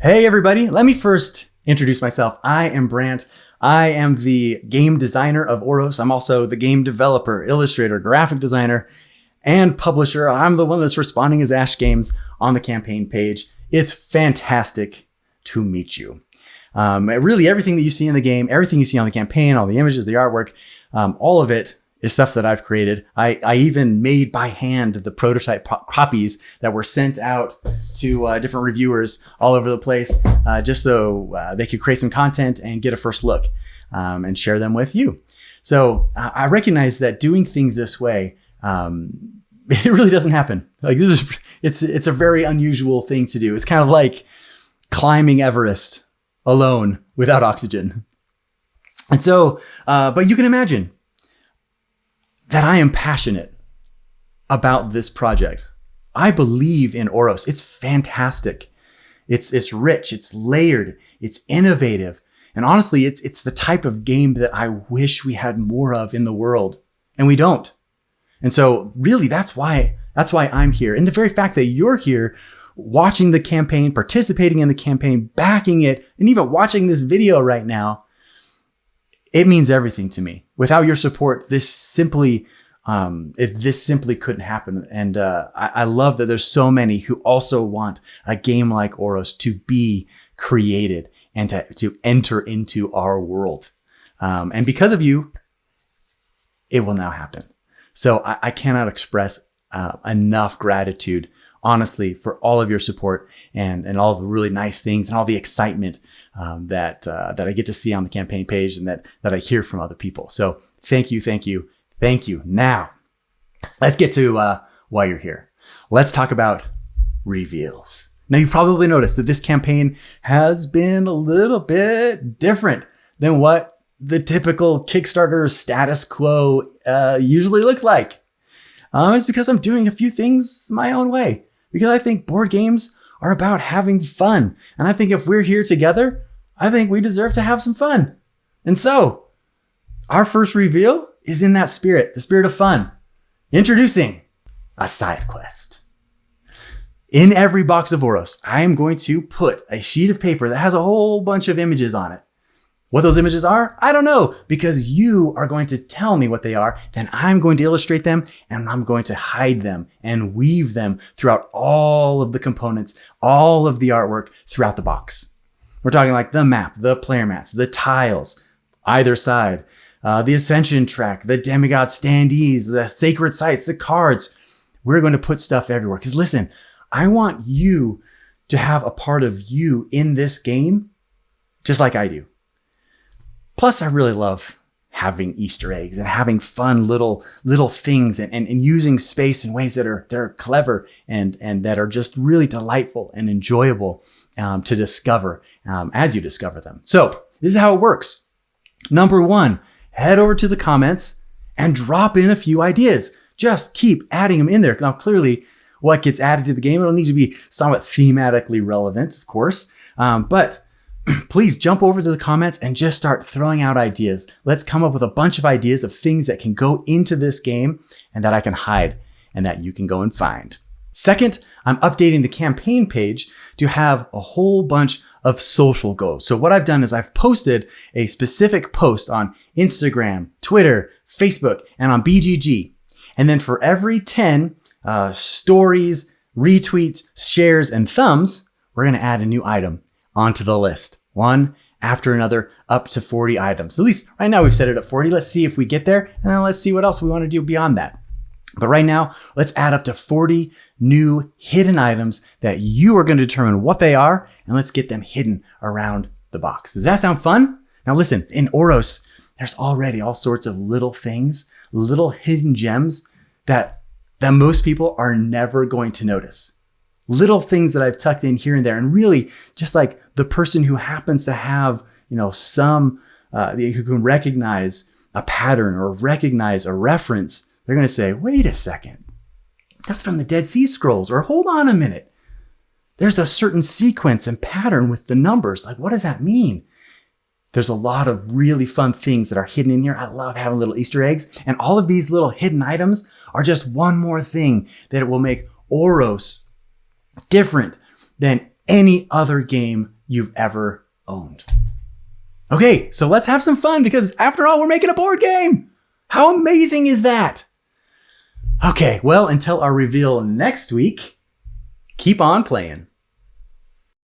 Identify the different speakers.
Speaker 1: Hey everybody, let me first introduce myself. I am Brant. I am the game designer of Oros. I'm also the game developer, illustrator, graphic designer, and publisher. I'm the one that's responding as Ash Games on the campaign page. It's fantastic to meet you. Really everything that you see in the game, everything you see on the campaign, all the images, the artwork, all of it is stuff that I've created. I even made by hand the prototype copies that were sent out to different reviewers all over the place, just so they could create some content and get a first look and share them with you. So I recognize that doing things this way, it really doesn't happen. Like it's a very unusual thing to do. It's kind of like climbing Everest alone without oxygen. And so, but you can imagine that I am passionate about this project. I believe in Oros. It's fantastic. It's rich, it's layered, it's innovative. And honestly, it's the type of game that I wish we had more of in the world, and we don't. And so really that's why I'm here. And the very fact that you're here watching the campaign, participating in the campaign, backing it, and even watching this video right now, it means everything to me. Without your support, this simply couldn't happen. And I love that there's so many who also want a game like Oros to be created and to enter into our world. And because of you, it will now happen. So I cannot express enough gratitude, honestly, for all of your support and all the really nice things and all the excitement that I get to see on the campaign page and that I hear from other people. So thank you. Now, let's get to why you're here. Let's talk about reveals. Now, you've probably noticed that this campaign has been a little bit different than what the typical Kickstarter status quo usually looks like. It's because I'm doing a few things my own way. Because I think board games are about having fun. And I think if we're here together, I think we deserve to have some fun. And so, our first reveal is in that spirit, the spirit of fun. Introducing a side quest. In every box of Oros, I am going to put a sheet of paper that has a whole bunch of images on it. What those images are, I don't know, because you are going to tell me what they are, then I'm going to illustrate them and I'm going to hide them and weave them throughout all of the components, all of the artwork throughout the box. We're talking like the map, the player mats, the tiles, either side, the ascension track, the demigod standees, the sacred sites, the cards. We're going to put stuff everywhere. Because listen, I want you to have a part of you in this game, just like I do. Plus, I really love having Easter eggs and having fun little things and using space in ways that are clever and that are just really delightful and enjoyable to discover as you discover them. So this is how it works. Number one, head over to the comments and drop in a few ideas. Just keep adding them in there. Now, clearly, what gets added to the game, it'll need to be somewhat thematically relevant, of course, but please jump over to the comments and just start throwing out ideas. Let's come up with a bunch of ideas of things that can go into this game and that I can hide and that you can go and find. Second, I'm updating the campaign page to have a whole bunch of social goals. So what I've done is I've posted a specific post on Instagram, Twitter, Facebook, and on BGG. And then for every 10 stories, retweets, shares, and thumbs, we're going to add a new item onto the list, one after another, up to 40 items. At least right now we've set it at 40. Let's see if we get there, and then let's see what else we want to do beyond that. But right now, let's add up to 40 new hidden items that you are going to determine what they are, and let's get them hidden around the box. Does that sound fun? Now listen, in Oros, there's already all sorts of little things, little hidden gems that most people are never going to notice. Little things that I've tucked in here and there. And really just like the person who happens to have, some, who can recognize a pattern or recognize a reference, they're going to say, wait a second, that's from the Dead Sea Scrolls, or hold on a minute. There's a certain sequence and pattern with the numbers. Like, what does that mean? There's a lot of really fun things that are hidden in here. I love having little Easter eggs. And all of these little hidden items are just one more thing that will make Oros different than any other game you've ever owned. Okay, so let's have some fun because after all, we're making a board game. How amazing is that? Okay, well, until our reveal next week, keep on playing.